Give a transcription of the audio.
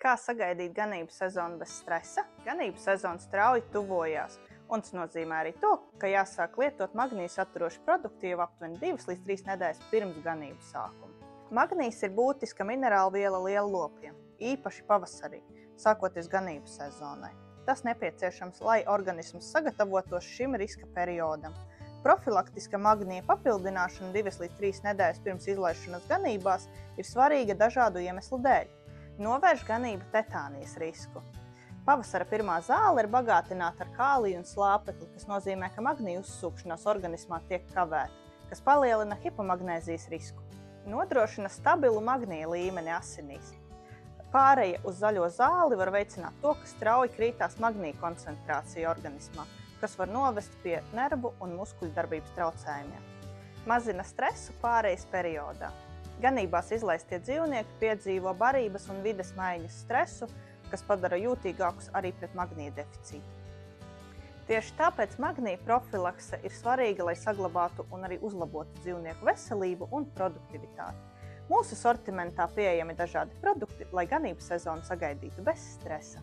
Kā sagaidīt ganību sezonu bez stresa? Ganību sezona strauji tuvojās, un tas nozīmē arī to, ka jāsāk lietot magnīju saturošu produktu jau aptuveni 2 līdz 3 nedēļas pirms ganību sākuma. Magnījs ir būtiska minerāla viela liellopiem, īpaši pavasarī, sākoties ganību sezonai. Tas nepieciešams, lai organisms sagatavotos šim riska periodam. Profilaktiska magnija papildināšana 2 līdz 3 nedēļas pirms izlaišanas ganībās ir svarīga dažādu iemeslu dēļ. Novērš ganību tetānijas risku. Pavasara pirmā zāle ir bagātināta ar kāliju un slāpekli, kas nozīmē, ka magnija uzsūkšanās organismā tiek kavēta, kas palielina hipomagnēzijas risku. Nodrošina stabilu magnija līmeni asinīs. Pāreja uz zaļo zāli var veicināt to, ka strauji krītās magnija koncentrācija organismā, kas var novest pie nervu un muskuļu darbības traucējumiem. Mazina stresu pārejas periodā. Ganībās izlaistie dzīvnieki piedzīvo barības un vides maiņas stresu, kas padara jūtīgākus arī pret magnija deficītu. Tieši tāpēc magnija profilakse ir svarīga, lai saglabātu un arī uzlabotu dzīvnieku veselību un produktivitāti. Mūsu sortimentā pieejami dažādi produkti, lai ganību sezonu sagaidītu bez stresa.